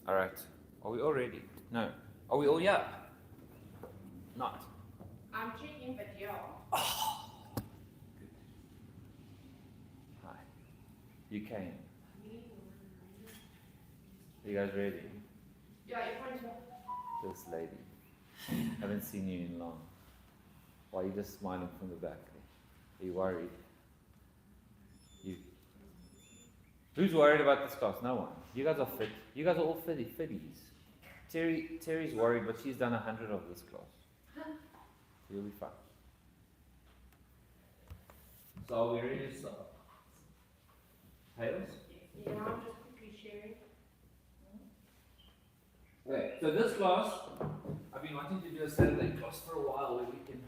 All right. Are we all ready? No. Are we all here? Not. I'm checking, but yeah. Good. Hi. You came. Are you guys ready? Yeah, everyone's here. This lady. Haven't seen you in long. Why are you just smiling from the back? Are you worried? You. Who's worried about this class? No one. You guys are fit. You guys are all fitties. Terry's worried, but she's done 100 of this class. You'll be fine. So are we ready to start? Tails? Yeah, I'm just quickly sharing. Okay, so this class, I've been wanting to do a Saturday class for a while where we can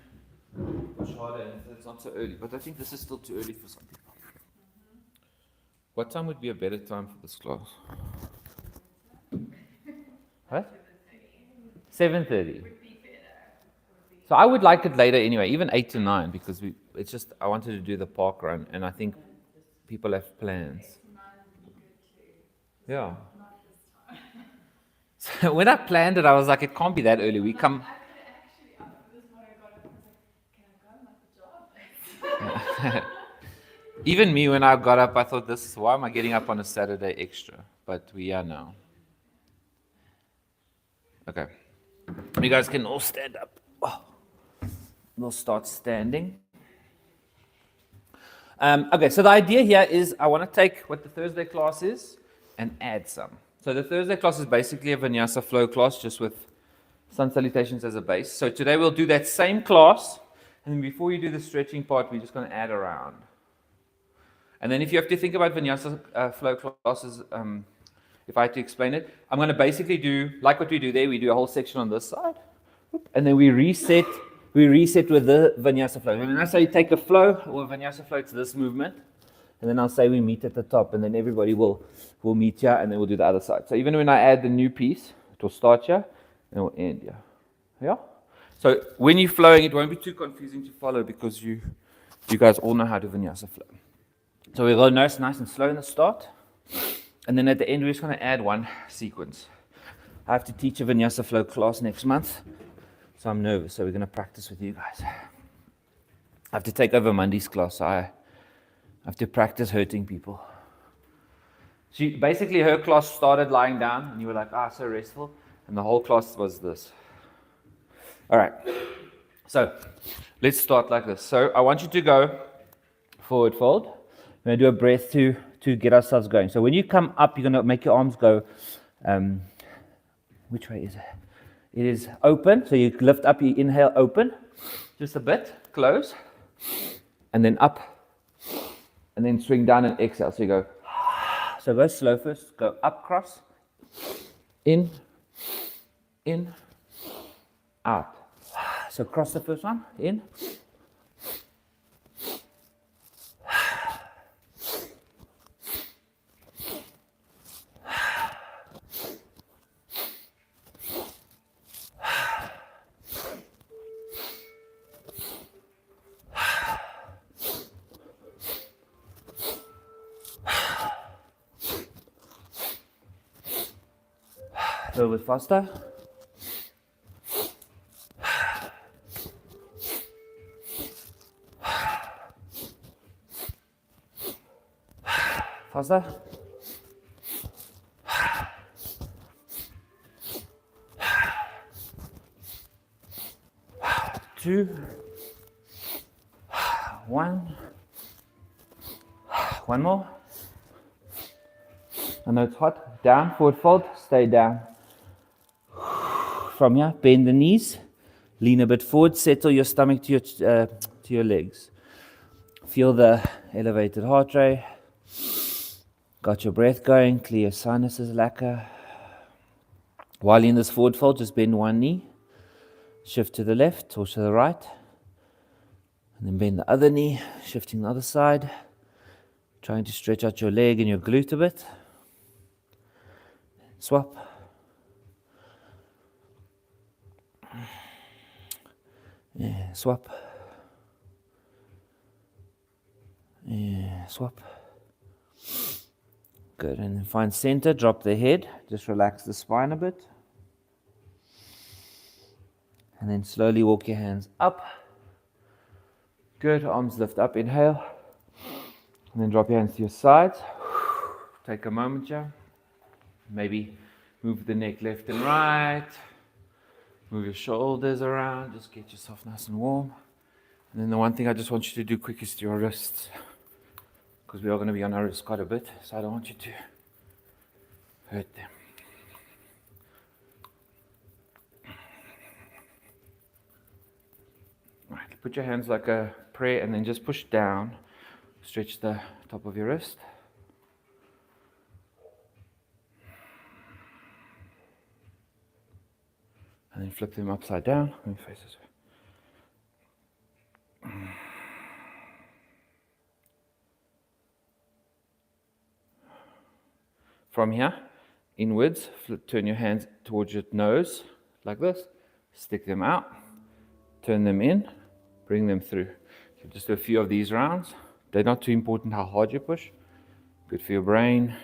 push harder and it's not so early, but I think this is still too early for some people. What time would be a better time for this class? What? 7:30. So I would like it later anyway, even 8 to 9, because it's just, I wanted to do the park run, and I think people have plans. Yeah. So when I planned it, I was like, it can't be that early. We come. I could actually, after this morning, I got up and was like, can I go? I'm like the job. Even me, when I got up, I thought, why am I getting up on a Saturday extra? But we are now. Okay. You guys can all stand up. Oh. We'll start standing. Okay, so the idea here is I want to take what the Thursday class is and add some. So the Thursday class is basically a vinyasa flow class, just with sun salutations as a base. So today we'll do that same class, and then before you do the stretching part, we're just going to add around. And then if you have to think about vinyasa flow classes, if I had to explain it, I'm going to basically do, like what we do there, we do a whole section on this side, and then we reset with the vinyasa flow. And that's how you take a flow or a vinyasa flow to this movement, and then I'll say we meet at the top, and then everybody will meet here, and then we'll do the other side. So even when I add the new piece, it will start here, and it will end here. Yeah? So when you're flowing, it won't be too confusing to follow, because you guys all know how to vinyasa flow. So we'll go nice and slow in the start, and then at the end we're just going to add one sequence. I have to teach a vinyasa flow class next month, so I'm nervous, so we're going to practice with you guys. I have to take over Monday's class, so I have to practice hurting people. Basically, her class started lying down, and you were like, so restful, and the whole class was this. All right, so let's start like this. So I want you to go forward fold. We're going to do a breath to get ourselves going. So when you come up, you're going to make your arms go, which way is it? It is open, so you lift up, you inhale, open, just a bit, close, and then up, and then swing down and exhale. So you go, so go slow first, go up, cross, in, out. So cross the first one, in, a little bit faster. Faster. 2, 1. One more. I know it's hot. Down, forward fold, stay down. From here, bend the knees, lean a bit forward, settle your stomach to your legs. Feel the elevated heart rate. Got your breath going, clear your sinuses, lacquer. While you're in this forward fold, just bend one knee, shift to the left or to the right, and then bend the other knee, shifting the other side, trying to stretch out your leg and your glute a bit. Swap. Yeah, swap. Yeah, swap. Good. And then find center, drop the head, just relax the spine a bit. And then slowly walk your hands up. Good. Arms lift up, inhale. And then drop your hands to your sides. Take a moment here. Maybe move the neck left and right. Move your shoulders around. Just get yourself nice and warm. And then the one thing I just want you to do quick is to your wrists. Because we are going to be on our wrists quite a bit. So I don't want you to hurt them. Right, put your hands like a prayer and then just push down. Stretch the top of your wrist. And then flip them upside down. Let me face this way. From here, inwards, turn your hands towards your nose, like this. Stick them out. Turn them in. Bring them through. So just do a few of these rounds. They're not too important how hard you push. Good for your brain.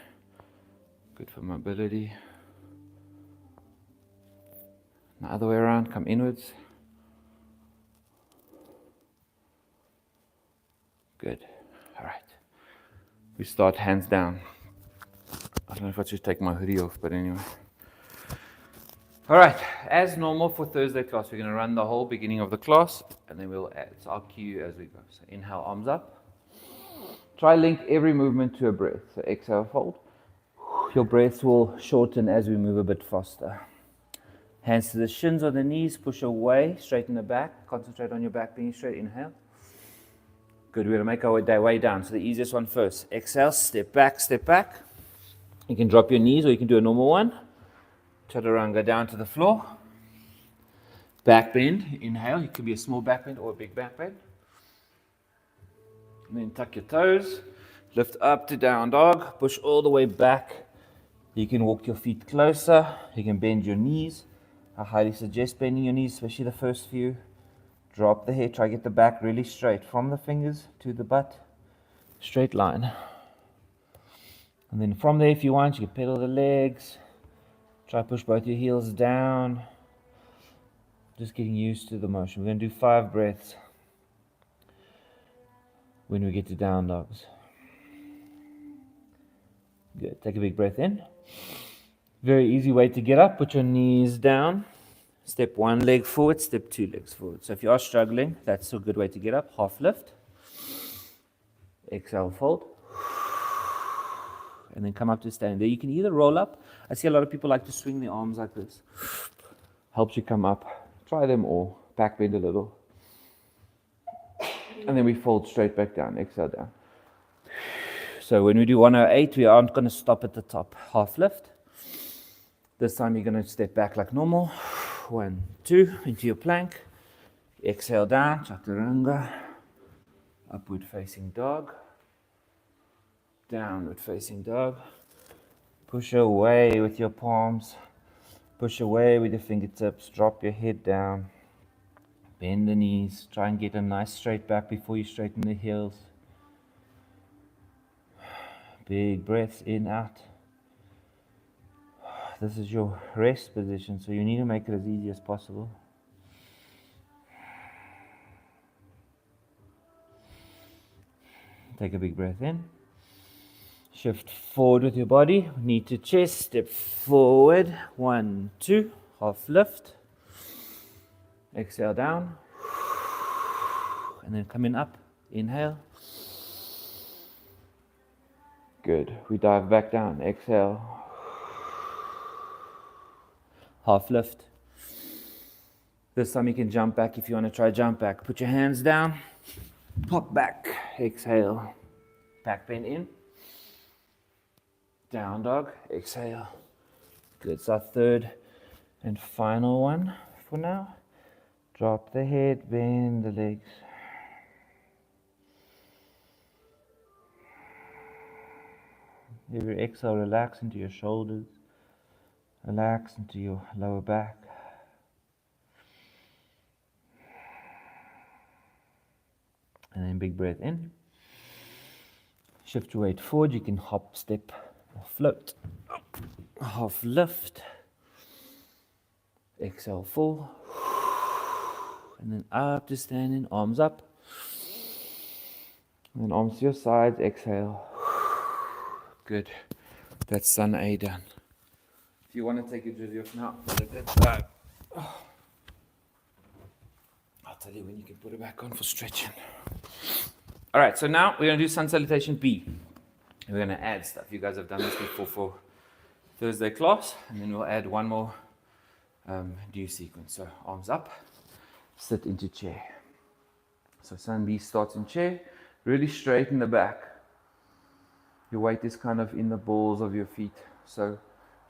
Good for mobility. The other way around, come inwards. Good. All right. We start hands down. I don't know if I should take my hoodie off, but anyway. All right. As normal for Thursday class, we're going to run the whole beginning of the class, and then we'll add. So I'll cue you as we go. So inhale, arms up. Try link every movement to a breath. So exhale, fold. Your breaths will shorten as we move a bit faster. Hands to the shins or the knees, push away, straighten the back, concentrate on your back being straight, inhale. Good, we're going to make our way down. So the easiest one first. Exhale, step back, step back. You can drop your knees or you can do a normal one. Chaturanga down to the floor. Back bend, inhale. It could be a small back bend or a big back bend. And then tuck your toes, lift up to down dog, push all the way back. You can walk your feet closer, you can bend your knees. I highly suggest bending your knees, especially the first few. Drop the head, try to get the back really straight from the fingers to the butt. Straight line. And then from there, if you want, you can pedal the legs. Try push both your heels down. Just getting used to the motion. We're going to do 5 breaths when we get to down dogs. Good. Take a big breath in. Very easy way to get up. Put your knees down. Step 1 leg forward, step 2 legs forward. So if you are struggling, that's a good way to get up. Half lift. Exhale, fold. And then come up to stand there. You can either roll up. I see a lot of people like to swing the arms like this. Helps you come up. Try them all. Back bend a little. And then we fold straight back down. Exhale down. So when we do 108, we aren't going to stop at the top. Half lift. This time you're going to step back like normal. 1, 2, into your plank. Exhale down, chaturanga. Upward facing dog. Downward facing dog. Push away with your palms. Push away with your fingertips. Drop your head down. Bend the knees. Try and get a nice straight back before you straighten the heels. Big breaths in, out. This is your rest position, so you need to make it as easy as possible. Take a big breath in. Shift forward with your body, knee to chest, step forward. 1, 2, half lift. Exhale down. And then coming up, inhale. Good. We dive back down. Exhale. Half lift. This time you can jump back if you want to try jump back. Put your hands down. Pop back. Exhale. Back bend in. Down dog. Exhale. Good. So our third and final one for now. Drop the head, bend the legs. Every exhale, relax into your shoulders. Relax into your lower back. And then big breath in. Shift your weight forward. You can hop, step or float. Half lift. Exhale, fall. And then up to standing, arms up. And then arms to your sides, exhale. Good. That's sun A done. If you want to take your jersey off now, like that. I'll tell you when you can put it back on for stretching. All right, so now we're going to do sun salutation B. And we're going to add stuff. You guys have done this before for Thursday class, and then we'll add one more new sequence. So arms up, sit into chair. So sun B starts in chair, really straighten the back. Your weight is kind of in the balls of your feet, so you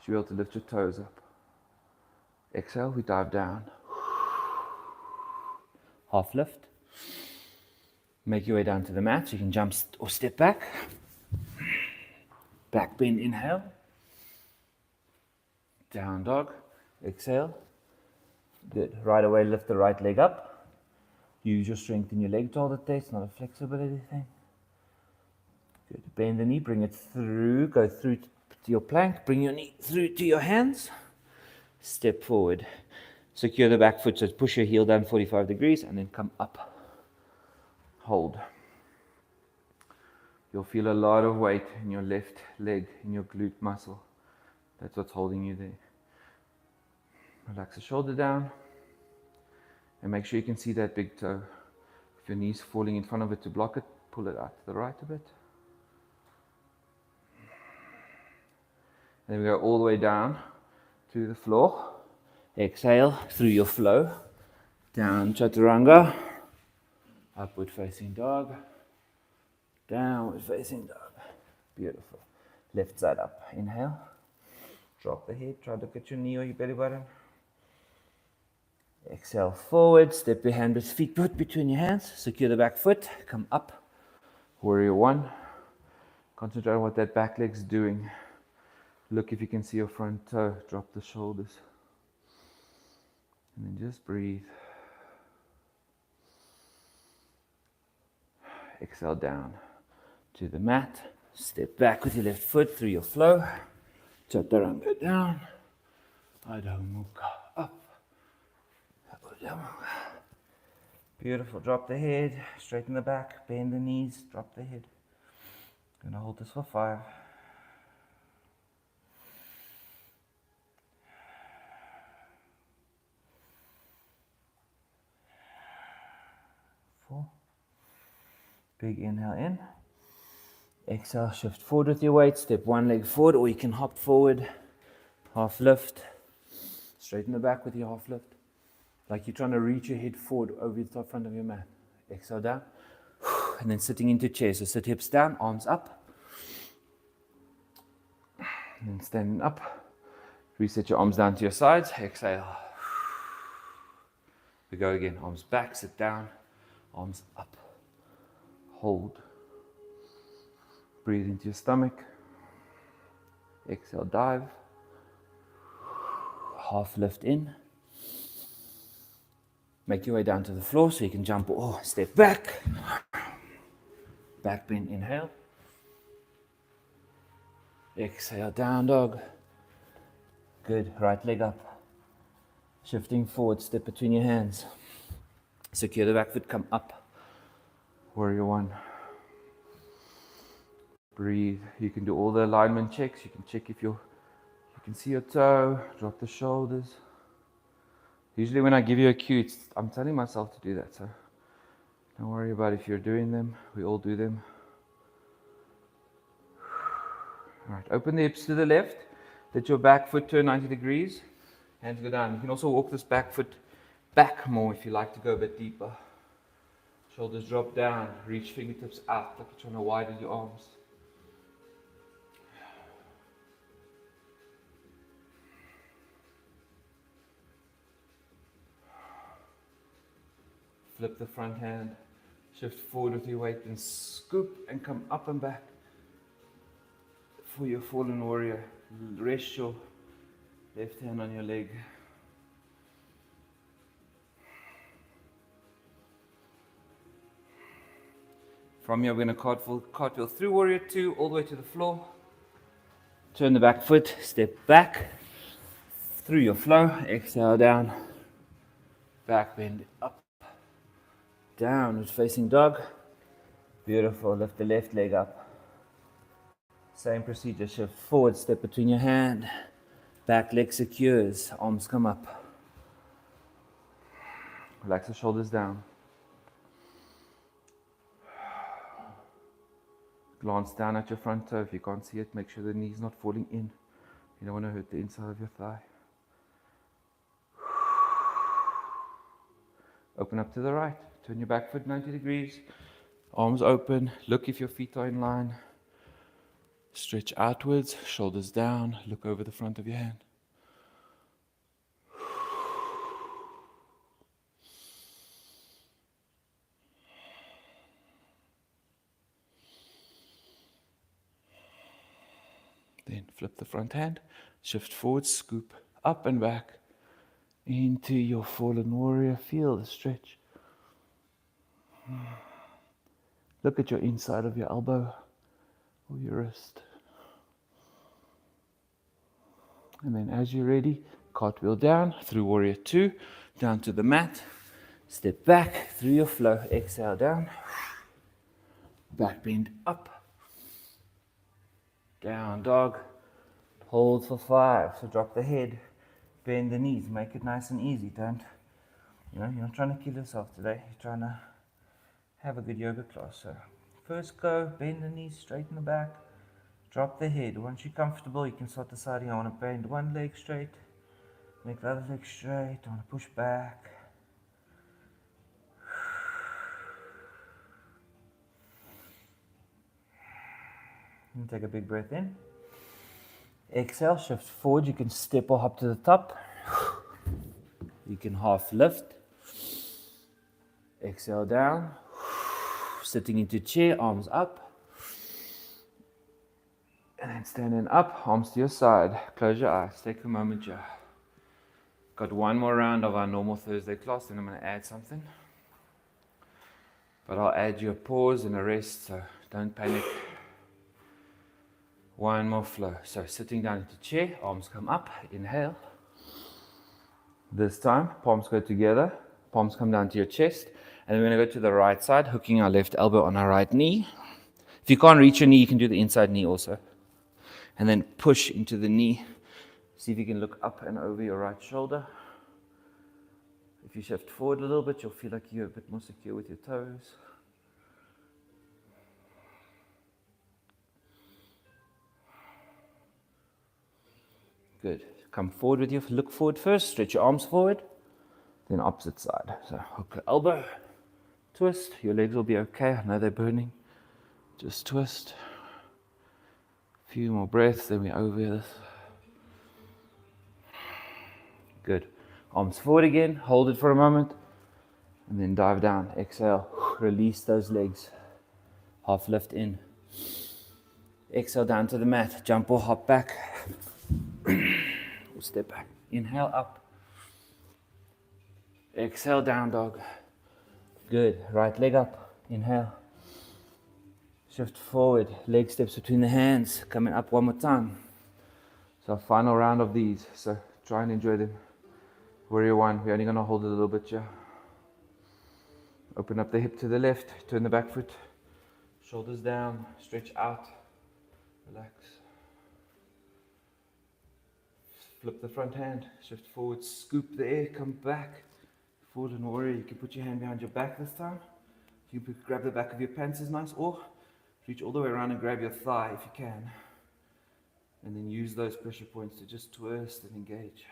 should be able to lift your toes up. Exhale, we dive down. Half lift. Make your way down to the mat, so you can jump or step back. Back bend, inhale. Down dog, exhale. Good. Right away, lift the right leg up. Use your strength in your leg to hold it there. It's not a flexibility thing. Good. Bend the knee, bring it through. Go through to your plank. Bring your knee through to your hands. Step forward. Secure the back foot. So push your heel down 45 degrees and then come up. Hold. You'll feel a lot of weight in your left leg, in your glute muscle. That's what's holding you there. Relax the shoulder down. And make sure you can see that big toe. If your knee's falling in front of it to block it, pull it out to the right a bit. And then we go all the way down to the floor. Exhale through your flow. Down chaturanga. Upward facing dog. Downward facing dog. Beautiful. Left side up. Inhale. Drop the head. Try to look at your knee or your belly button. Exhale forward. Step your hand with feet put between your hands. Secure the back foot. Come up. Warrior one. Concentrate on what that back leg's doing. Look if you can see your front toe. Drop the shoulders. And then just breathe. Exhale down to the mat. Step back with your left foot through your flow. Chaturanga down. Adho Mukha up. Adho Mukha. Beautiful. Drop the head. Straighten the back. Bend the knees. Drop the head. Gonna hold this for 5. 4. Big inhale in. Exhale, shift forward with your weight. Step one leg forward, or you can hop forward. Half lift. Straighten the back with your half lift. Like you're trying to reach your head forward over the top front of your mat. Exhale down. And then sitting into chair. So sit hips down, arms up. And then standing up. Reset your arms down to your sides. Exhale. We go again. Arms back, sit down. Arms up. Hold. Breathe into your stomach. Exhale, dive. Half lift in. Make your way down to the floor so you can jump or step back. Back bend, inhale. Exhale, down dog. Good. Right leg up. Shifting forward, step between your hands. Secure the back foot, come up. Warrior one. Breathe. You can do all the alignment checks. You can check if you can see your toe. Drop the shoulders. Usually when I give you a cue, I'm telling myself to do that. So don't worry about if you're doing them. We all do them. All right. Open the hips to the left. Let your back foot turn 90 degrees. Hands go down. You can also walk this back foot back more if you like to go a bit deeper. Shoulders drop down. Reach fingertips out like you're trying to widen your arms. Flip the front hand, shift forward with your weight, then scoop and come up and back for your fallen warrior. Rest your left hand on your leg. From here, we're going to cartwheel through warrior two all the way to the floor. Turn the back foot, step back through your flow. Exhale down. Back bend up. Downward facing dog. Beautiful. Lift the left leg up. Same procedure. Shift forward, step between your hand. Back leg secures. Arms come up. Relax the shoulders down. Glance down at your front toe. If you can't see it, make sure the knee's not falling in. You don't want to hurt the inside of your thigh. Open up to the right. Turn your back foot 90 degrees. Arms open. Look if your feet are in line. Stretch outwards. Shoulders down. Look over the front of your hand. Then flip the front hand. Shift forward. Scoop up and back into your fallen warrior. Feel the stretch. Look at your inside of your elbow or your wrist. And then as you're ready, cartwheel down through warrior 2, down to the mat. Step back through your flow. Exhale down. Back bend up. Down dog. Hold for 5. So drop the head. Bend the knees. Make it nice and easy. Don't, you're not trying to kill yourself today. You're trying to have a good yoga class. So first go, bend the knees, straighten the back, drop the head. Once you're comfortable, you can start deciding, I want to bend one leg straight, make the other leg straight, I want to push back. And take a big breath in. Exhale, shift forward. You can step or hop to the top. You can half lift. Exhale down. Sitting into chair, arms up. And then standing up, arms to your side. Close your eyes. Take a moment here. Got one more round of our normal Thursday class, then I'm going to add something. But I'll add you a pause and a rest, so don't panic. One more flow. So sitting down into chair, arms come up, inhale. This time, palms go together, palms come down to your chest. And then we're going to go to the right side, hooking our left elbow on our right knee. If you can't reach your knee, you can do the inside knee also. And then push into the knee. See if you can look up and over your right shoulder. If you shift forward a little bit, you'll feel like you're a bit more secure with your toes. Good. Come forward with your, look forward first, stretch your arms forward, then opposite side. So hook the elbow, twist, your legs will be okay, I know they're burning. Just twist. A few more breaths, then we're over this. Good. Arms forward again, hold it for a moment, and then dive down. Exhale, release those legs. Half lift in. Exhale down to the mat, jump or hop back. Or step back. Inhale up. Exhale down dog. Good. Right leg up. Inhale. Shift forward. Leg steps between the hands. Coming up one more time. So final round of these. So try and enjoy them. Warrior 1. We're only going to hold it a little bit here. Open up the hip to the left. Turn the back foot. Shoulders down. Stretch out. Relax. Flip the front hand, shift forward, scoop the air, come back. Fallen warrior, you can put your hand behind your back this time. You can grab the back of your pants is nice, or reach all the way around and grab your thigh if you can. And then use those pressure points to just twist and engage.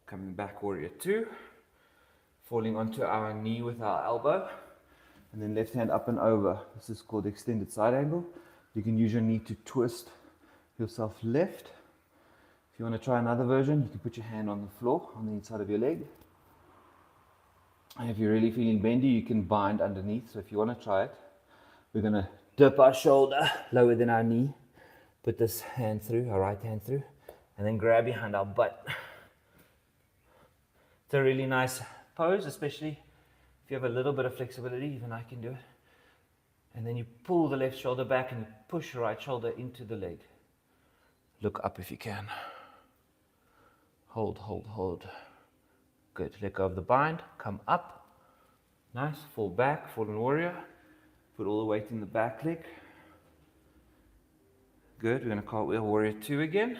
Coming back, warrior 2. Falling onto our knee with our elbow. And then left hand up and over. This is called extended side angle. You can use your knee to twist yourself left. If you want to try another version, you can put your hand on the floor, on the inside of your leg. And if you're really feeling bendy, you can bind underneath. So if you want to try it, we're going to dip our shoulder lower than our knee. Put this hand through, our right hand through, and then grab behind our butt. It's a really nice pose, especially if you have a little bit of flexibility, even I can do it. And then you pull the left shoulder back and you push the right shoulder into the leg. Look up if you can. Hold, hold, hold. Good. Let go of the bind. Come up. Nice. Fall back. Fallen warrior. Put all the weight in the back leg. Good. We're going to cartwheel warrior 2 again.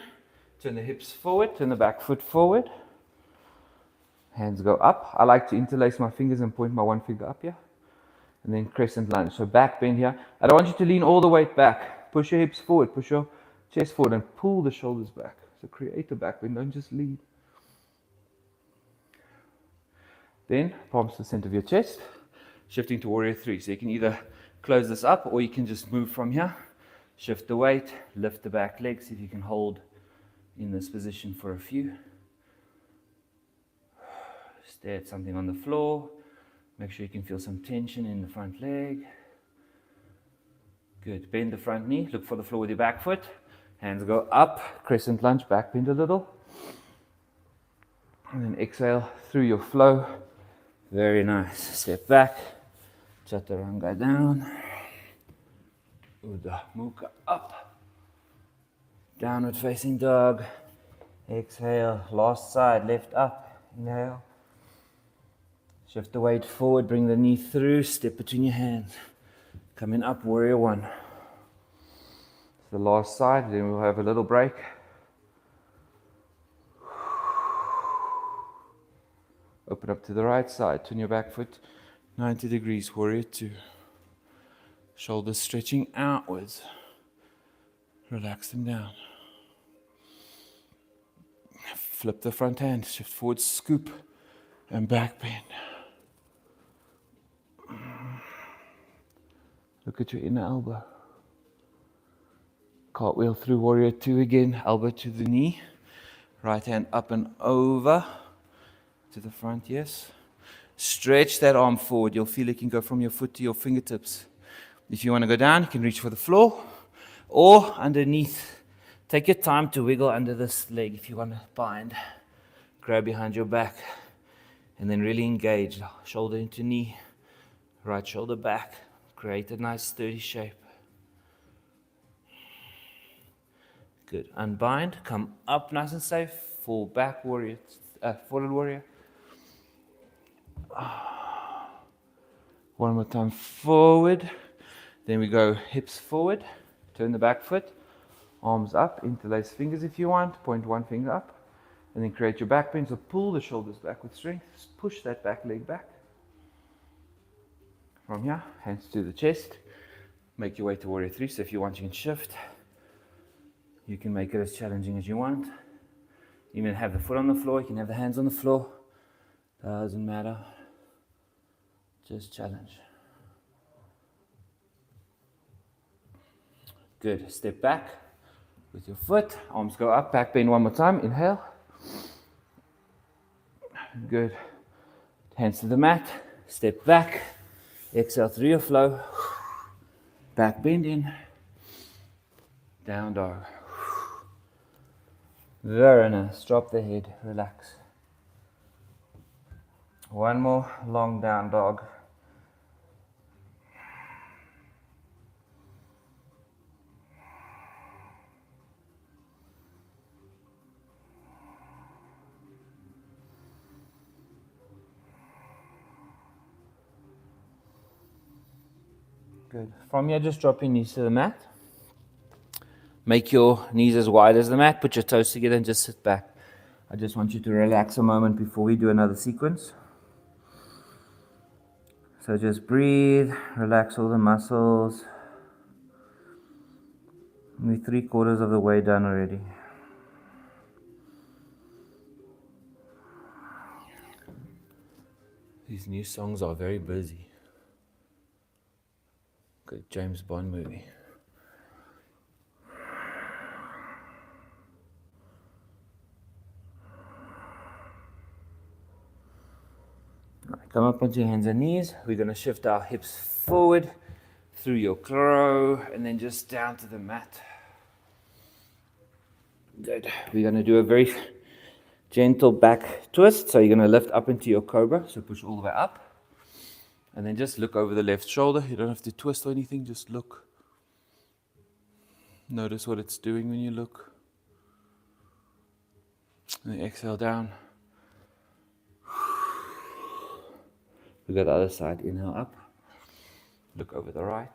Turn the hips forward. Turn the back foot forward. Hands go up. I like to interlace my fingers and point my one finger up here. And then crescent lunge. So back bend here. I don't want you to lean all the weight back. Push your hips forward. Push your chest forward and pull the shoulders back. So create a back bend. Don't just lean. Then palms to the center of your chest. Shifting to warrior 3. So you can either close this up or you can just move from here. Shift the weight. Lift the back leg. See if you can hold in this position for a few. Stare at something on the floor. Make sure you can feel some tension in the front leg. Good. Bend the front knee. Look for the floor with your back foot. Hands go up. Crescent lunge. Back bend a little. And then exhale through your flow. Very nice. Step back. Chaturanga down. Uddha Mukha up. Downward facing dog. Exhale. Last side. Left up. Inhale. Shift the weight forward, bring the knee through, step between your hands. Coming up, warrior 1. It's the last side, then we'll have a little break. Open up to the right side, turn your back foot 90 degrees, warrior 2. Shoulders stretching outwards. Relax them down. Flip the front hand, shift forward, scoop, and back bend. Look at your inner elbow. Cartwheel through warrior 2 again. Elbow to the knee. Right hand up and over. To the front, yes. Stretch that arm forward. You'll feel it can go from your foot to your fingertips. If you want to go down, you can reach for the floor. Or underneath. Take your time to wiggle under this leg if you want to bind. Grab behind your back. And then really engage. Shoulder into knee. Right shoulder back. Create a nice sturdy shape. Good. Unbind. Come up nice and safe. Fall back, warrior. Fallen warrior. One more time forward. Then we go hips forward. Turn the back foot. Arms up. Interlace fingers if you want. Point one finger up. And then create your back bend. So pull the shoulders back with strength. Just push that back leg back. From here, hands to the chest. Make your way to warrior 3. So if you want, you can shift. You can make it as challenging as you want. You can have the foot on the floor. You can have the hands on the floor. Doesn't matter. Just challenge. Good. Step back with your foot. Arms go up. Back bend one more time. Inhale. Good. Hands to the mat. Step back. Exhale through your flow. Back bend in. Down dog. Very nice. Drop the head. Relax. One more long down dog. Good. From here, just drop your knees to the mat. Make your knees as wide as the mat. Put your toes together and just sit back. I just want you to relax a moment before we do another sequence. So just breathe, relax all the muscles. We're 3/4 of the way done already. These new songs are very busy. Good James Bond movie. Right, come up onto your hands and knees. We're going to shift our hips forward through your crow and then just down to the mat. Good. We're going to do a very gentle back twist. So you're going to lift up into your cobra. So push all the way up. And then just look over the left shoulder. You don't have to twist or anything, just look. Notice what it's doing when you look. And then exhale down. Look at the other side. Inhale up. Look over the right.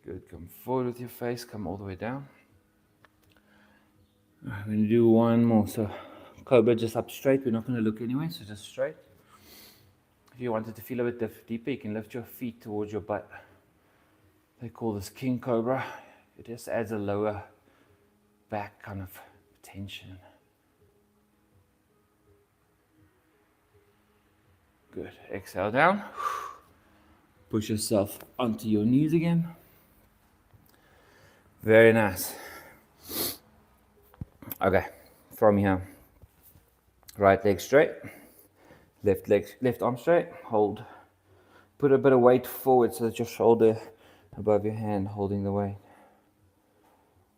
Good. Come forward with your face. Come all the way down. I'm going to do one more. So cobra just up straight. We're not going to look anyway, so just straight. If you wanted to feel a bit deeper, you can lift your feet towards your butt. They call this king cobra. It just adds a lower back kind of tension. Good. Exhale down. Push yourself onto your knees again. Very nice. Okay, from here, right leg straight, left arm straight, hold. Put a bit of weight forward so that your shoulder above your hand holding the weight.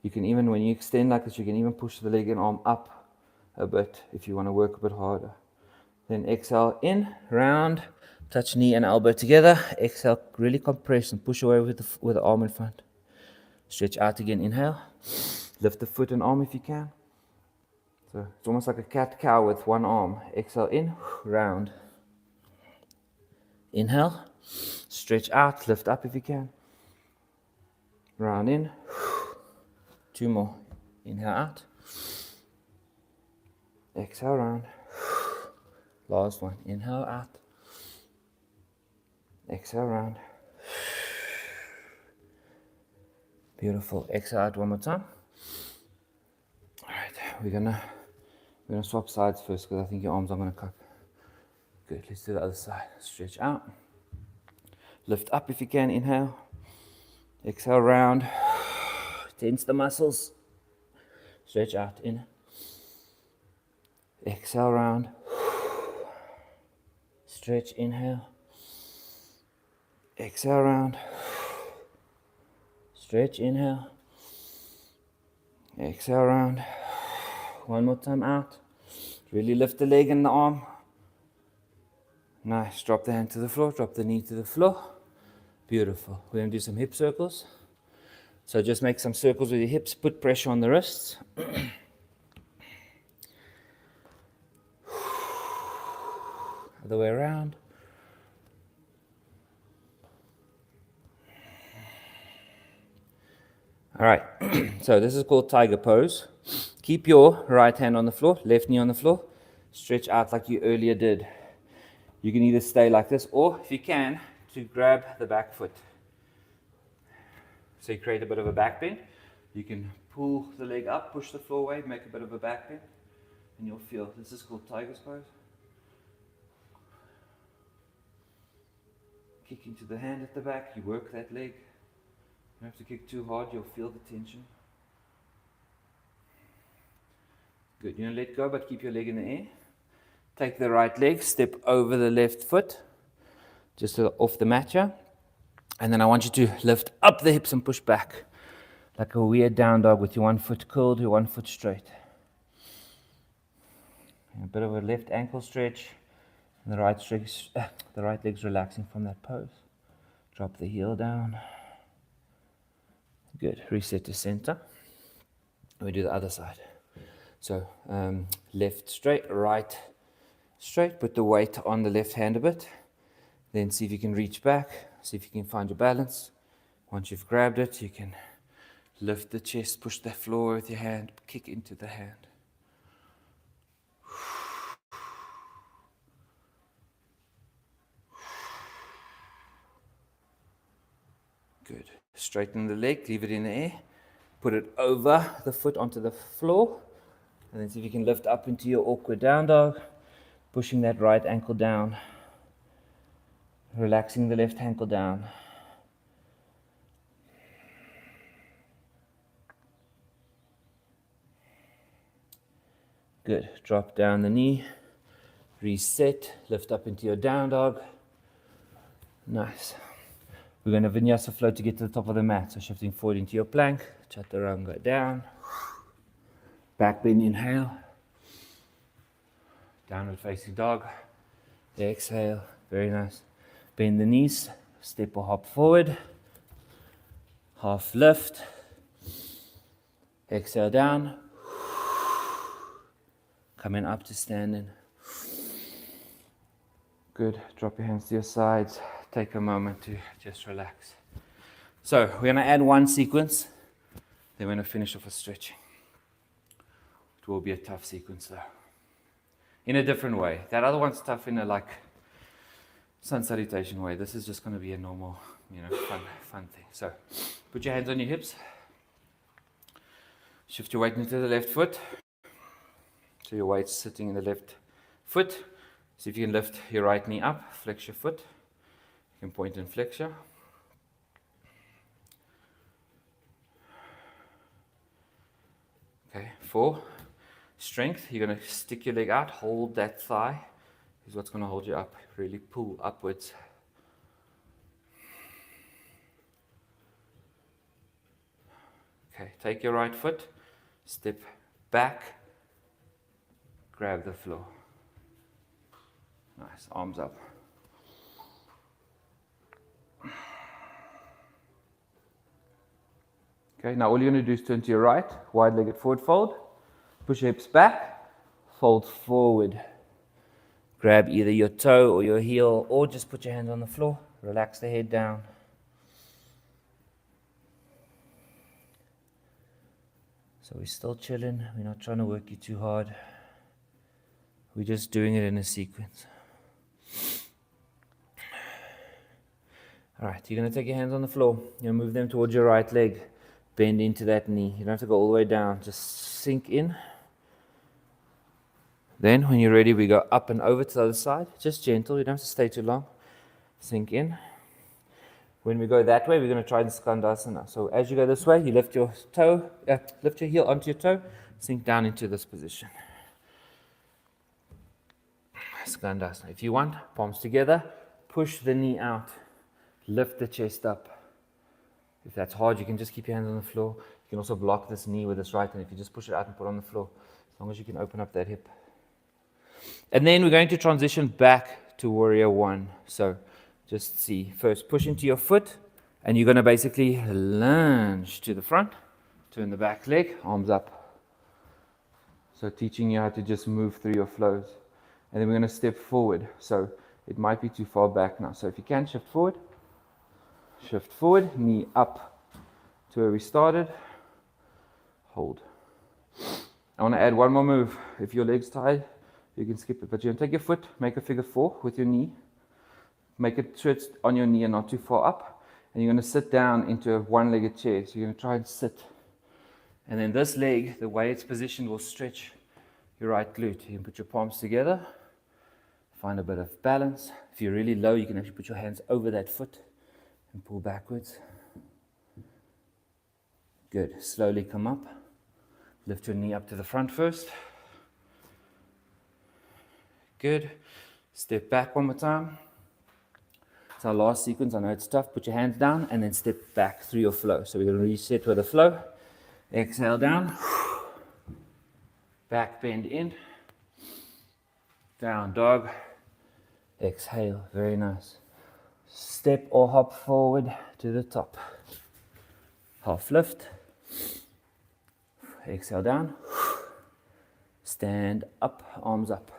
You can even, when you extend like this, you can even push the leg and arm up a bit if you want to work a bit harder. Then exhale in, round, touch knee and elbow together. Exhale, really compress and push away with the arm in front. Stretch out again, inhale. Lift the foot and arm if you can. So it's almost like a cat-cow with one arm. Exhale in, round. Inhale, stretch out, lift up if you can. Round in. Two more. Inhale out. Exhale round. Last one. Inhale out. Exhale round. Beautiful. Exhale out one more time. All right, we're gonna swap sides first because I think your arms are gonna cock. Good. Let's do the other side. Stretch out. Lift up if you can. Inhale. Exhale round. Tense the muscles. Stretch out. In. Exhale round. Stretch. Inhale. Exhale round. Stretch. Inhale. Exhale round. One more time out. Really lift the leg and the arm. Nice. Drop the hand to the floor. Drop the knee to the floor. Beautiful. We're going to do some hip circles. So just make some circles with your hips. Put pressure on the wrists. Other way around. All right. So this is called tiger pose. Keep your right hand on the floor, left knee on the floor. Stretch out like you earlier did. You can either stay like this, or if you can, to grab the back foot. So you create a bit of a back bend. You can pull the leg up, push the floor away, make a bit of a back bend, and you'll feel. This is called tiger's pose. Kick into the hand at the back, you work that leg. You don't have to kick too hard, you'll feel the tension. Good, you don't let go, but keep your leg in the air. Take the right leg, step over the left foot, just off the mat here. And then I want you to lift up the hips and push back, like a weird down dog with your one foot curled, your one foot straight. And a bit of a left ankle stretch, and the right leg's relaxing from that pose. Drop the heel down. Good. Reset to center. And we do the other side. So left straight, right straight. Put the weight on the left hand a bit. Then see if you can reach back. See if you can find your balance. Once you've grabbed it, you can lift the chest, push the floor with your hand, kick into the hand. Good. Straighten the leg, leave it in the air. Put it over the foot onto the floor. And then see if you can lift up into your awkward down dog. Pushing that right ankle down. Relaxing the left ankle down. Good. Drop down the knee. Reset. Lift up into your down dog. Nice. We're going to vinyasa flow to get to the top of the mat. So shifting forward into your plank. Chaturanga down. Back bend, inhale. Downward facing dog. Exhale. Very nice. Bend the knees. Step or hop forward. Half lift. Exhale down. Coming up to standing. Good. Drop your hands to your sides. Take a moment to just relax. So we're going to add one sequence. Then we're going to finish off with stretching. It will be a tough sequence though. In a different way. That other one's tough in a like sun salutation way. This is just going to be a normal, fun thing. So put your hands on your hips. Shift your weight into the left foot. So your weight's sitting in the left foot. See if you can lift your right knee up, flex your foot. You can point and flexure. Okay, 4. Strength. You're going to stick your leg out, hold that thigh. Is what's going to hold you up. Really pull upwards. Okay, take your right foot, step back, grab the floor. Nice, arms up. Okay, now all you're going to do is turn to your right, wide-legged forward fold. Push your hips back, fold forward. Grab either your toe or your heel, or just put your hands on the floor. Relax the head down. So we're still chilling. We're not trying to work you too hard. We're just doing it in a sequence. All right, you're going to take your hands on the floor. You're going to move them towards your right leg. Bend into that knee. You don't have to go all the way down. Just sink in. Then, when you're ready, we go up and over to the other side. Just gentle. You don't have to stay too long. Sink in. When we go that way, we're going to try the skandasana. So as you go this way, you lift your toe, lift your heel onto your toe, sink down into this position. Skandasana. If you want, palms together, push the knee out, lift the chest up. If that's hard, you can just keep your hands on the floor. You can also block this knee with this right hand if you just push it out and put it on the floor, as long as you can open up that hip. And then we're going to transition back to warrior one. So just see, first push into your foot, and you're going to basically lunge to the front, turn the back leg, arms up. So teaching you how to just move through your flows. And then we're going to step forward. So it might be too far back now. So if you can, shift forward, knee up to where we started, hold. I want to add one more move. If your leg's tied, you can skip it. But you're going to take your foot, make a figure 4 with your knee. Make it sure it's on your knee and not too far up. And you're going to sit down into a one-legged chair. So you're going to try and sit. And then this leg, the way it's positioned, will stretch your right glute. You can put your palms together. Find a bit of balance. If you're really low, you can actually put your hands over that foot and pull backwards. Good. Slowly come up. Lift your knee up to the front first. Good. Step back one more time. It's our last sequence. I know it's tough. Put your hands down and then step back through your flow. So we're going to reset with a flow. Exhale down. Back bend in. Down dog. Exhale. Very nice. Step or hop forward to the top. Half lift. Exhale down. Stand up, arms up.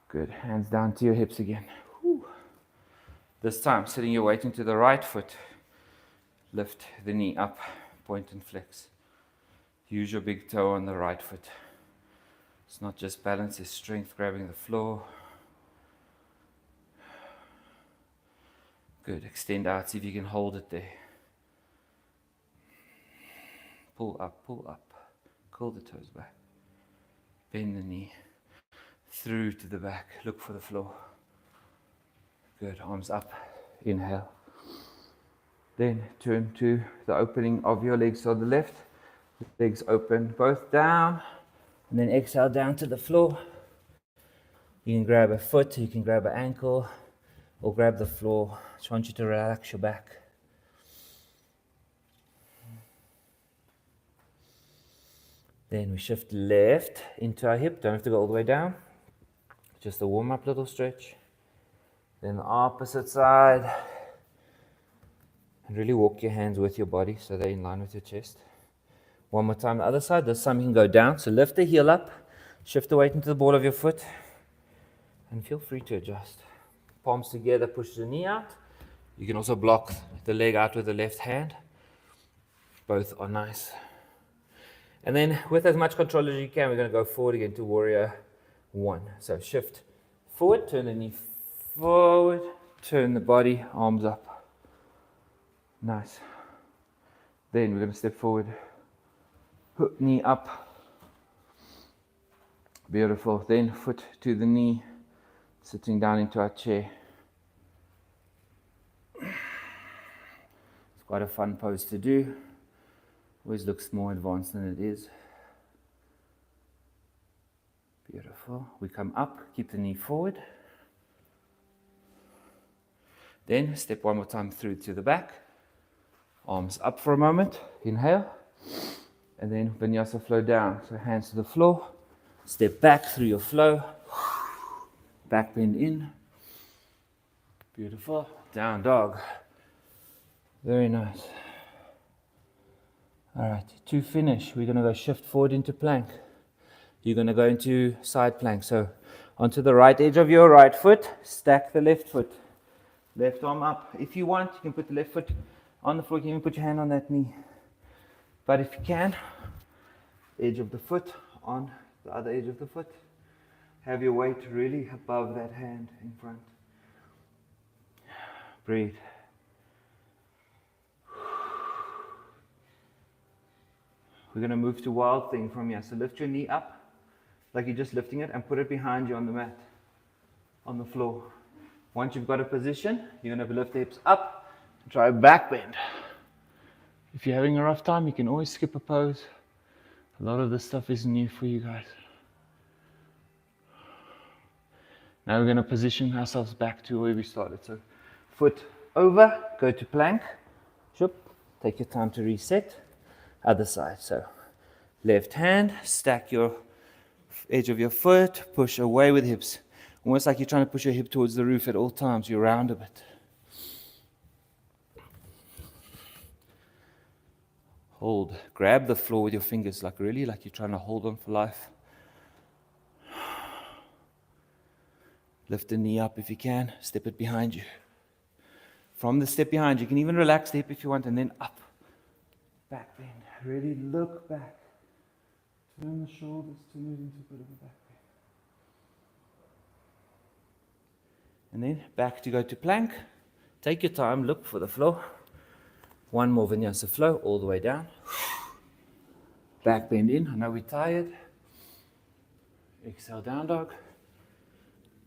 Good. Hands down to your hips again. Whew. This time, sitting your weight into the right foot. Lift the knee up, point and flex. Use your big toe on the right foot. It's not just balance, it's strength grabbing the floor. Good. Extend out, see if you can hold it there. Pull up, curl the toes back. Bend the knee. Through to the back, look for the floor. Good, arms up, inhale. Then turn to the opening of your legs on the left. Legs open, both down. And then exhale down to the floor. You can grab a foot, you can grab an ankle, or grab the floor. Just want you to relax your back. Then we shift left into our hip. Don't have to go all the way down. Just a warm-up little stretch. Then the opposite side. And really walk your hands with your body so they're in line with your chest. One more time, the other side. This time you can go down. So lift the heel up. Shift the weight into the ball of your foot. And feel free to adjust. Palms together, push the knee out. You can also block the leg out with the left hand. Both are nice. And then with as much control as you can, we're going to go forward again to warrior one. So shift forward, turn the knee forward, turn the body, arms up. Nice. Then we're going to step forward, hook knee up. Beautiful. Then foot to the knee, sitting down into our chair. It's quite a fun pose to do. Always looks more advanced than it is. Beautiful. We come up, keep the knee forward. Then step one more time through to the back. Arms up for a moment. Inhale. And then vinyasa flow down. So hands to the floor. Step back through your flow. Back bend in. Beautiful. Down dog. Very nice. Alright, to finish, we're going to go shift forward into plank. You're going to go into side plank. So onto the right edge of your right foot, stack the left foot. Left arm up. If you want, you can put the left foot on the floor. You can even put your hand on that knee. But if you can, edge of the foot on the other edge of the foot. Have your weight really above that hand in front. Breathe. We're going to move to wild thing from here. So lift your knee up, like you're just lifting it, and put it behind you on the mat, on the floor. Once you've got a position, you're going to lift the hips up and try a back bend. If you're having a rough time, you can always skip a pose. A lot of this stuff is new for you guys. Now we're going to position ourselves back to where we started. So foot over, go to plank. Shoop. Take your time to reset. Other side. So left hand, stack your edge of your foot, push away with hips. Almost like you're trying to push your hip towards the roof at all times. You round a bit. Hold. Grab the floor with your fingers, like really, like you're trying to hold on for life. Lift the knee up if you can. Step it behind you. From the step behind, you can even relax the hip if you want, and then up. Back bend. Really look back. Turn the shoulders to move into a bit of a back bend. And then back to go to plank. Take your time, look for the flow. One more vinyasa flow all the way down. Back bend in. I know we're tired. Exhale, down dog.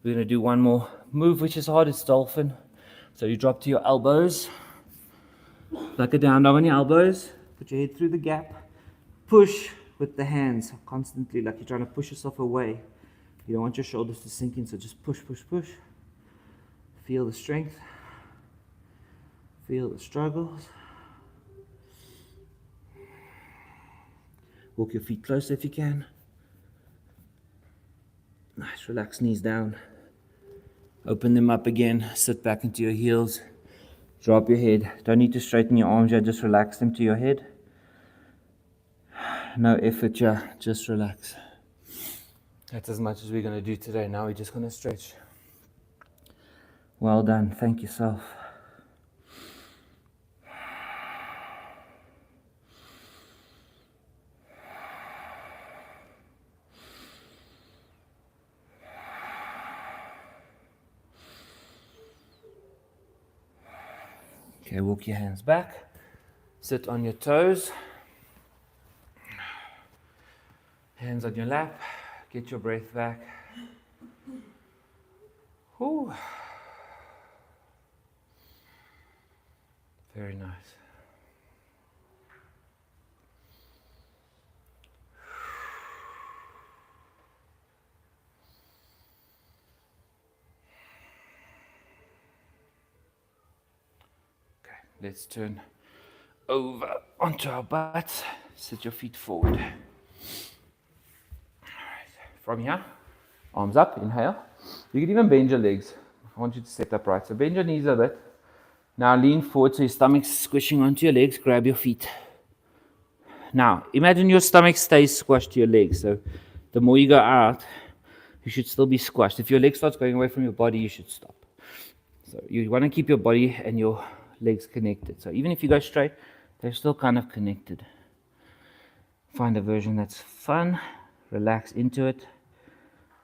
We're going to do one more move, which is hard. It's dolphin. So you drop to your elbows. Like a down dog on your elbows. Put your head through the gap. Push with the hands constantly, like you're trying to push yourself away. You don't want your shoulders to sink in, so just push, push, push. Feel the strength. Feel the struggles. Walk your feet closer if you can. Nice, relax knees down. Open them up again. Sit back into your heels. Drop your head. Don't need to straighten your arms yet, just relax them to your head. No effort here, just relax. That's as much as we're going to do today. Now we're just going to stretch. Well done. Thank yourself. Okay, walk your hands back. Sit on your toes. Hands on your lap. Get your breath back. Whew. Very nice. Okay, let's turn over onto our butts. Sit your feet forward. From here, arms up, inhale. You can even bend your legs. I want you to set up right. So bend your knees a bit. Now lean forward so your stomach's squishing onto your legs. Grab your feet. Now, imagine your stomach stays squashed to your legs. So the more you go out, you should still be squashed. If your leg starts going away from your body, you should stop. So you want to keep your body and your legs connected. So even if you go straight, they're still kind of connected. Find a version that's fun. Relax into it.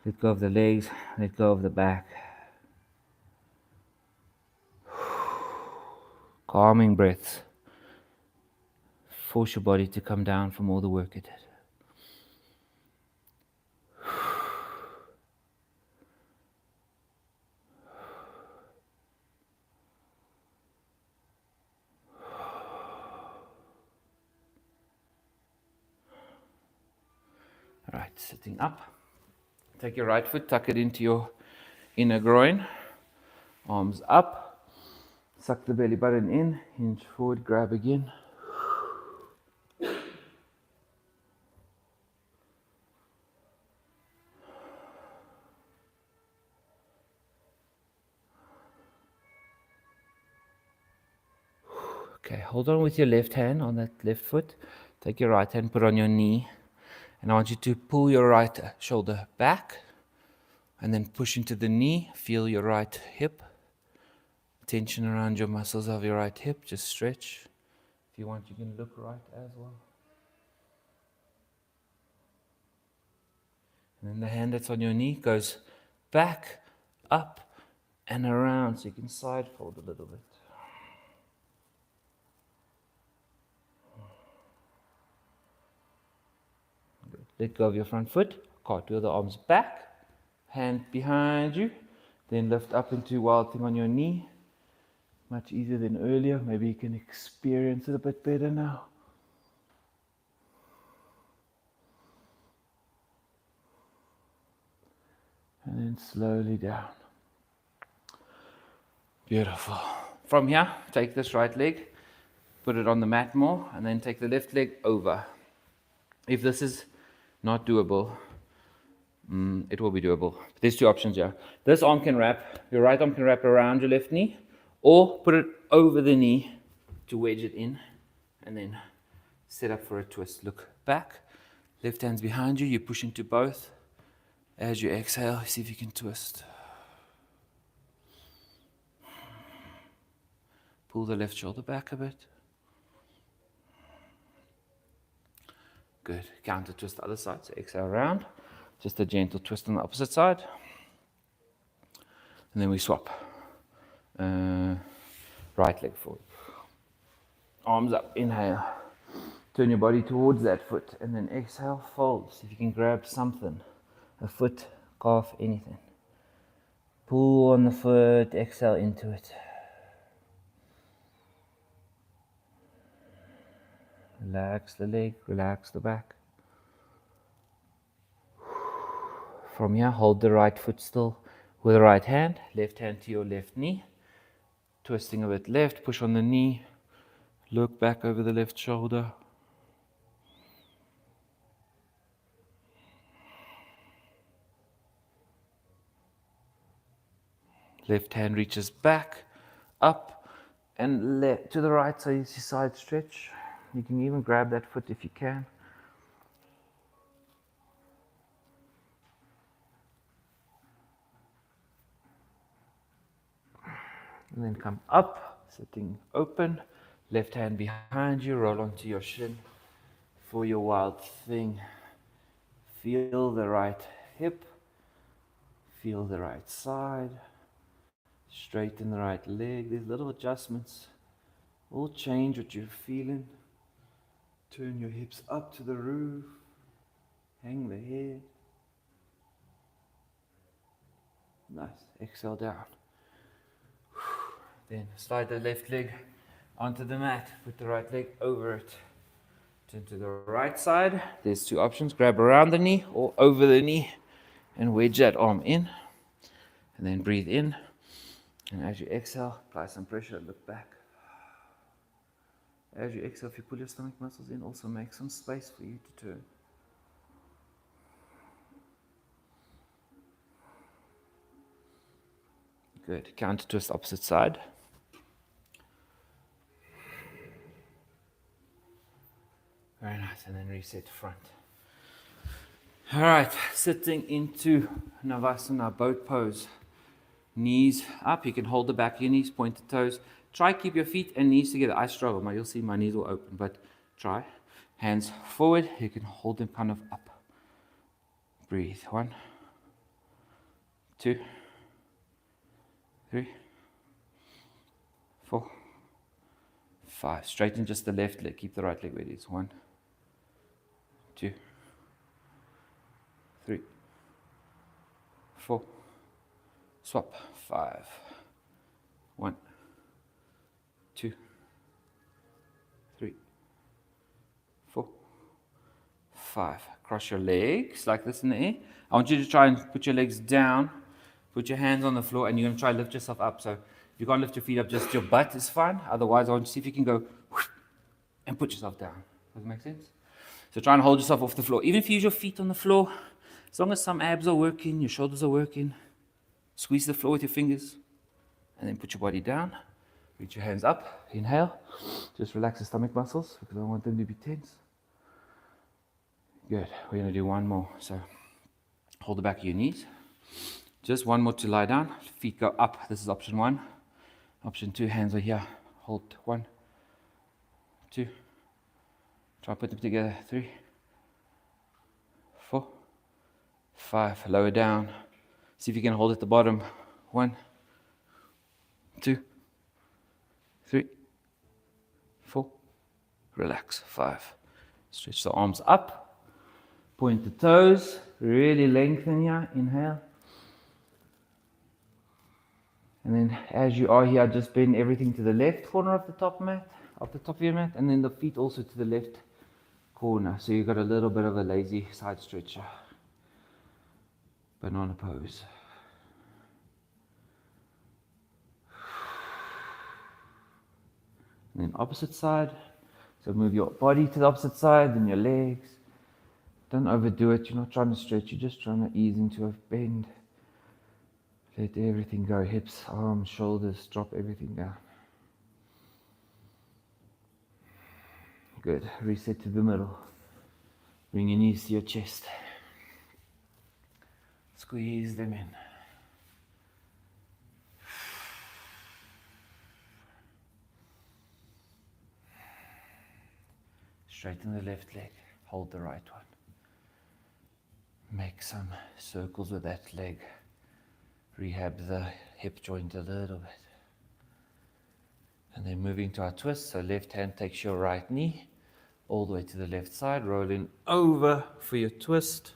Let go of the legs. Let go of the back. Calming breaths. Force your body to come down from all the work it did. All right, sitting up. Take your right foot, tuck it into your inner groin. Arms up. Suck the belly button in. Hinge forward, grab again. Okay, hold on with your left hand on that left foot. Take your right hand, put on your knee. And I want you to pull your right shoulder back and then push into the knee. Feel your right hip. Tension around your muscles of your right hip. Just stretch. If you want, you can look right as well. And then the hand that's on your knee goes back, up, and around. So you can side fold a little bit. Good. Let go of your front foot. Cartwheel the arms back. Hand behind you. Then lift up into wild thing on your knee. Much easier than earlier. Maybe you can experience it a bit better now. And then slowly down. Beautiful. From here, take this right leg, put it on the mat more, and then take the left leg over. If this is not doable, it will be doable. There's two options here. This arm can wrap, your right arm can wrap around your left knee, or put it over the knee to wedge it in, and then set up for a twist. Look back, left hand's behind you, you push into both. As you exhale, see if you can twist. Pull the left shoulder back a bit. Good. Counter twist the other side. So exhale around. Just a gentle twist on the opposite side. And then we swap. Right leg forward. Arms up. Inhale. Turn your body towards that foot. And then exhale, fold. See if you can grab something. A foot, calf, anything. Pull on the foot. Exhale into it. Relax the leg, relax the back. From here, hold the right foot still with the right hand. Left hand to your left knee. Twisting a bit left, push on the knee. Look back over the left shoulder. Left hand reaches back, up, and left to the right, so you see side stretch. You can even grab that foot if you can. And then come up, sitting open. Left hand behind you, roll onto your shin for your wild thing. Feel the right hip. Feel the right side. Straighten the right leg. These little adjustments will change what you're feeling. Turn your hips up to the roof. Hang the head. Nice. Exhale down. Then slide the left leg onto the mat. Put the right leg over it. Turn to the right side. There's two options. Grab around the knee or over the knee and wedge that arm in. And then breathe in. And as you exhale, apply some pressure. Look back. As you exhale, if you pull your stomach muscles in, also make some space for you to turn. Good. Counter twist opposite side. Very nice. And then reset front. All right. Sitting into Navasana, boat pose. Knees up. You can hold the back of your knees, pointed toes. Try keep your feet and knees together. I struggle. You'll see my knees will open, but try. Hands forward. You can hold them kind of up. Breathe. 1, 2, 3, 4, 5. Straighten just the left leg. Keep the right leg where it is. 1, 2, 3, 4. Swap. 5. 1, 2, 3, 4, 5. Cross your legs like this in the air. I want you to try and put your legs down, put your hands on the floor, and you're going to try and lift yourself up. So if you can't lift your feet up, just your butt is fine. Otherwise, I want you to see if you can go and put yourself down. Does that make sense? So try and hold yourself off the floor. Even if you use your feet on the floor, as long as some abs are working, your shoulders are working, squeeze the floor with your fingers, and then put your body down. Reach your hands up. Inhale. Just relax the stomach muscles because I don't want them to be tense. Good. We're going to do one more. So hold the back of your knees. Just one more to lie down. Feet go up. This is option 1. Option 2, hands are here. Hold 1, 2. Try put them together. 3, 4, 5. Lower down. See if you can hold at the bottom. 1, 2, 3, 4. Relax. 5. Stretch the arms up. Point the toes. Really lengthen here. Inhale. And then as you are here, just bend everything to the left corner of the top mat, of the top of your mat, and then the feet also to the left corner. So you've got a little bit of a lazy side stretcher. Banana pose. And then opposite side. So move your body to the opposite side, then your legs. Don't overdo it. You're not trying to stretch. You're just trying to ease into a bend. Let everything go. Hips, arms, shoulders. Drop everything down. Good. Reset to the middle. Bring your knees to your chest. Squeeze them in. Straighten the left leg. Hold the right one. Make some circles with that leg. Rehab the hip joint a little bit. And then moving to our twist. So left hand takes your right knee all the way to the left side. Rolling over for your twist.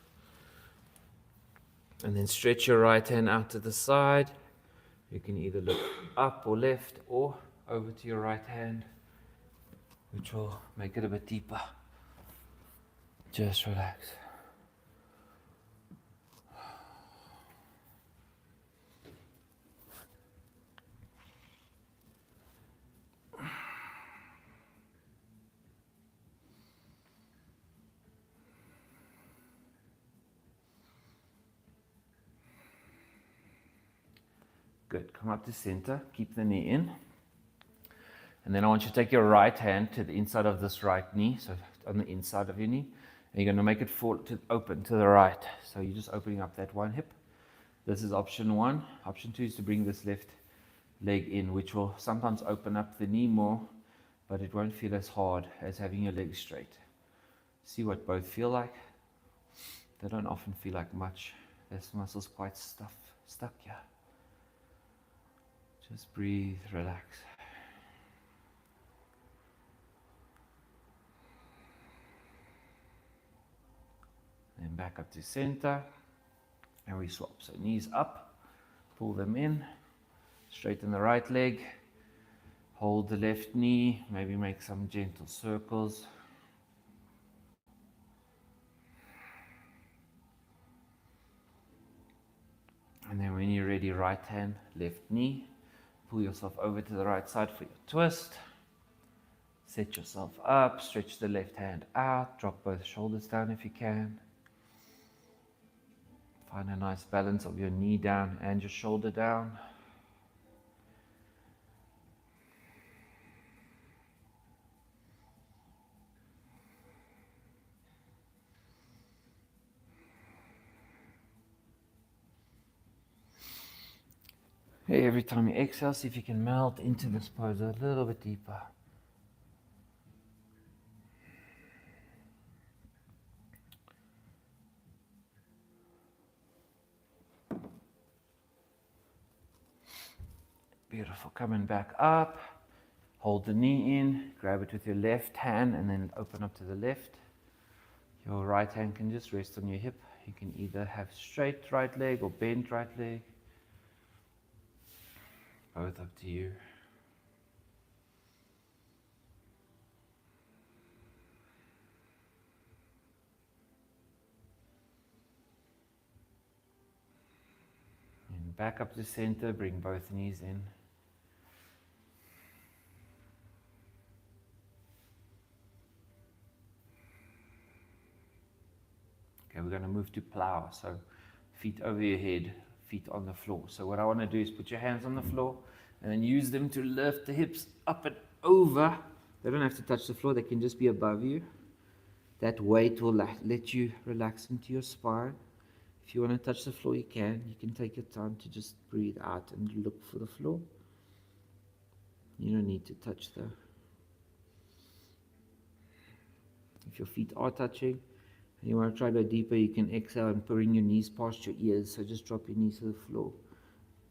And then stretch your right hand out to the side. You can either look up or left or over to your right hand, which will make it a bit deeper. Just relax. Good. Come up to center. Keep the knee in. And then I want you to take your right hand to the inside of this right knee, so on the inside of your knee. And you're going to make it open to the right. So you're just opening up that one hip. This is option 1. Option 2 is to bring this left leg in, which will sometimes open up the knee more, but it won't feel as hard as having your legs straight. See what both feel like? They don't often feel like much. This muscle's quite stuck here. Just breathe, relax. Then back up to center. And we swap. So knees up, pull them in, straighten the right leg, hold the left knee, maybe make some gentle circles. And then when you're ready, right hand, left knee. Pull yourself over to the right side for your twist. Set yourself up, stretch the left hand out, drop both shoulders down if you can. Find a nice balance of your knee down and your shoulder down. Hey, every time you exhale, see if you can melt into this pose a little bit deeper. Beautiful. Coming back up. Hold the knee in. Grab it with your left hand and then open up to the left. Your right hand can just rest on your hip. You can either have straight right leg or bent right leg. Both up to you. And back up to center. Bring both knees in. Okay, we're going to move to plow. So feet over your head, feet on the floor. So what I want to do is put your hands on the floor and then use them to lift the hips up and over. They don't have to touch the floor. They can just be above you. That weight will let you relax into your spine. If you want to touch the floor, you can. You can take your time to just breathe out and look for the floor. You don't need to touch though. If your feet are touching, and you want to try to go deeper, you can exhale and bring your knees past your ears. So just drop your knees to the floor.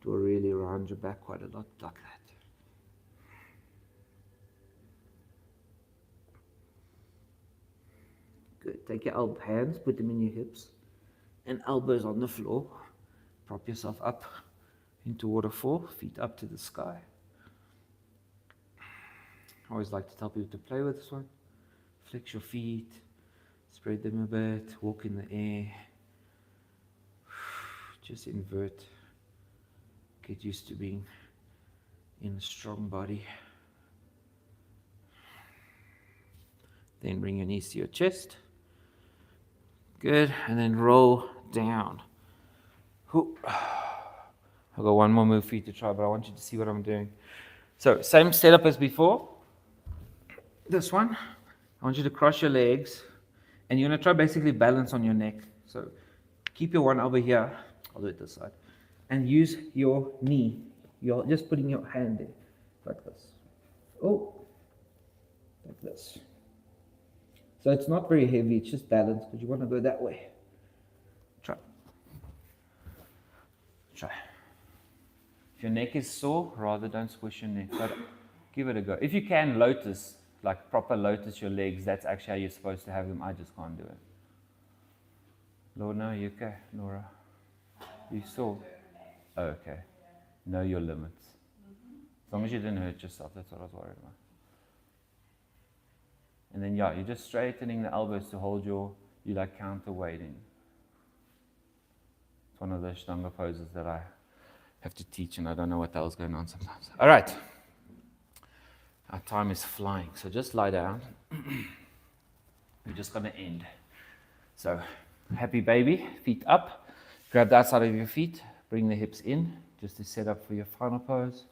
It will really round your back quite a lot, like that. Good. Take your hands, put them in your hips, and elbows on the floor. Prop yourself up into waterfall, feet up to the sky. I always like to tell people to play with this one. Flex your feet. Spread them a bit, walk in the air, just invert, get used to being in a strong body. Then bring your knees to your chest, good, and then roll down. I've got one more move for you to try, but I want you to see what I'm doing. So, same setup as before, this one, I want you to cross your legs, and you're going to try basically balance on your neck. So keep your one elbow here. I'll do it this side. And use your knee. You're just putting your hand there. Like this. Oh. Like this. So it's not very heavy. It's just balance. But you want to go that way. Try. Try. If your neck is sore, rather don't squish your neck. But give it a go. If you can, lotus. Like proper lotus your legs, that's actually how you're supposed to have them. I just can't do it. Lorna, you okay? Laura? You saw? Oh, okay. Know your limits. As long as you didn't hurt yourself, that's what I was worried about. And then yeah, you're just straightening the elbows to hold you like counterweighting. It's one of those Ashtanga poses that I have to teach and I don't know what the hell's going on sometimes. All right. Our time is flying, so just lie down. We're just going to end. So, happy baby, feet up. Grab the outside of your feet, bring the hips in, just to set up for your final pose.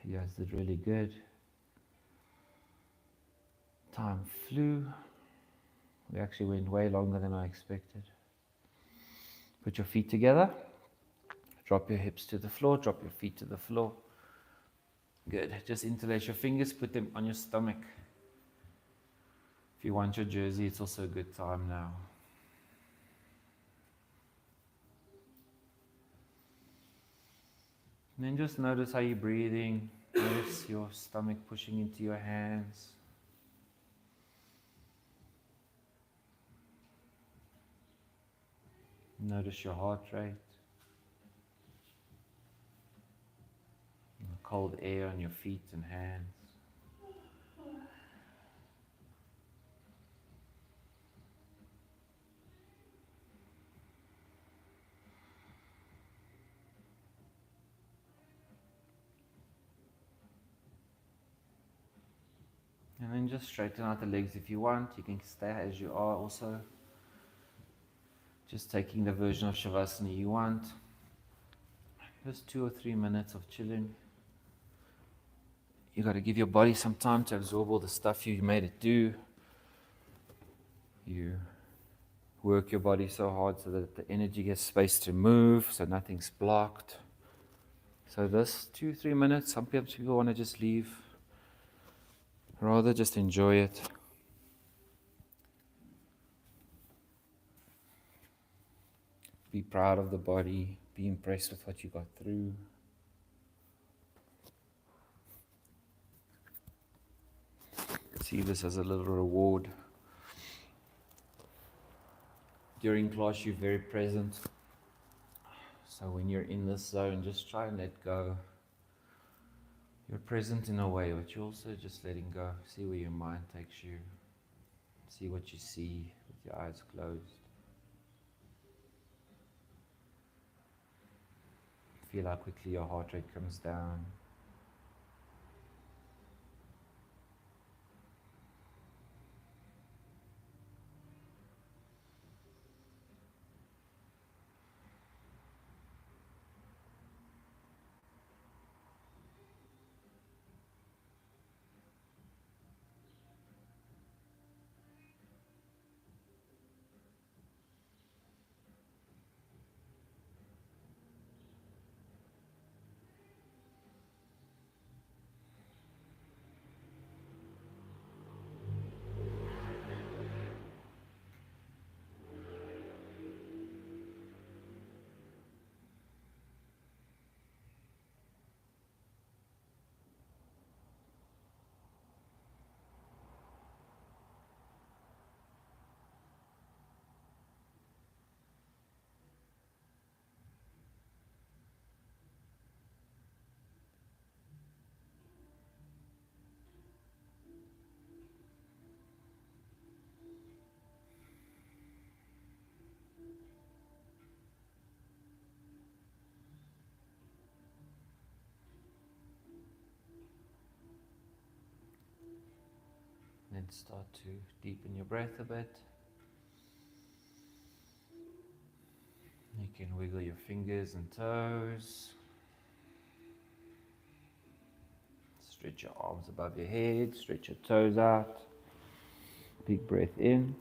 You guys did really good. Time flew. We actually went way longer than I expected. Put your feet together. Drop your hips to the floor, drop your feet to the floor. Good. Just interlace your fingers, put them on your stomach. If you want your jersey, it's also a good time now. And then just notice how you're breathing. Notice your stomach pushing into your hands. Notice your heart rate. Cold air on your feet and hands. And then just straighten out the legs if you want. You can stay as you are also. Just taking the version of Shavasana you want. Just 2 or 3 minutes of chilling. You got to give your body some time to absorb all the stuff you made it do. You Work your body so hard so that the energy gets space to move, so nothing's blocked. So this 2-3 minutes, some people want to just leave. Rather just enjoy it. Be proud of the body. Be impressed with what you got through. See this as a little reward. During class, you're very present. So when you're in this zone, just try and let go. You're present in a way, but you're also just letting go. See where your mind takes you. See what you see with your eyes closed. Feel how quickly your heart rate comes down. Then start to deepen your breath a bit. You can wiggle your fingers and toes. Stretch your arms above your head, stretch your toes out. Big breath in.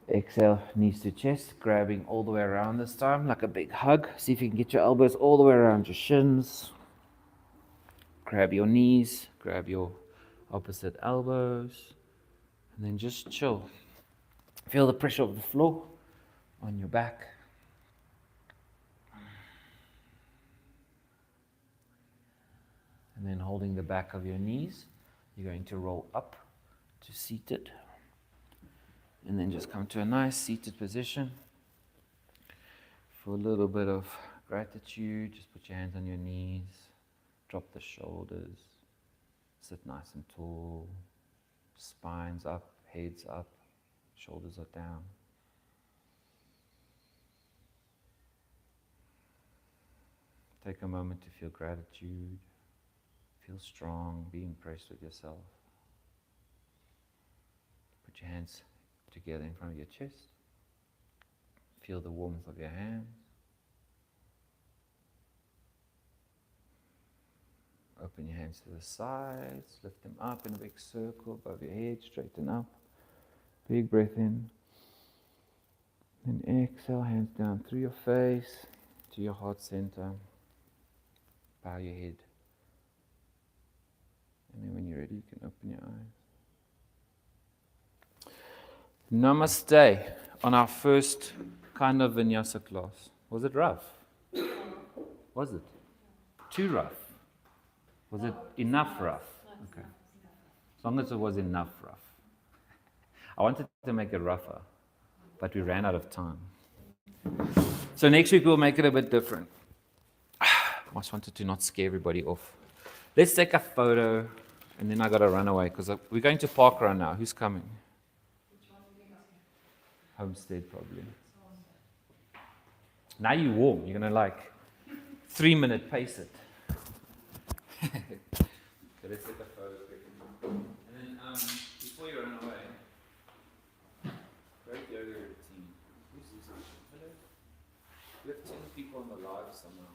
Exhale, knees to chest, grabbing all the way around this time, like a big hug. See if you can get your elbows all the way around your shins. Grab your knees, grab your opposite elbows, and then just chill. Feel the pressure of the floor on your back. And then holding the back of your knees, you're going to roll up to seated. And then just come to a nice seated position. For a little bit of gratitude, just put your hands on your knees, drop the shoulders, sit nice and tall, spines up, heads up, shoulders are down. Take a moment to feel gratitude, feel strong, be impressed with yourself. Put your hands together in front of your chest. Feel the warmth of your hands. Open your hands to the sides, lift them up in a big circle above your head, straighten up. Big breath in. Then exhale, hands down through your face, to your heart center. Bow your head. And then when you're ready, you can open your eyes. Namaste on our first kind of vinyasa class. Was it rough? Was it? Too rough? Was it enough rough? Okay. As long as it was enough rough. I wanted to make it rougher, but we ran out of time. So next week we'll make it a bit different. I just wanted to not scare everybody off. Let's take a photo, and then I got to run away because we're going to park run now. Who's coming? Homestead, probably. Now you're warm. You're going to 3-minute pace it. Okay, let's take a photo quickly. And then before you run away, great yoga routine. Who's this? Hello? We have 10 people on the live somehow.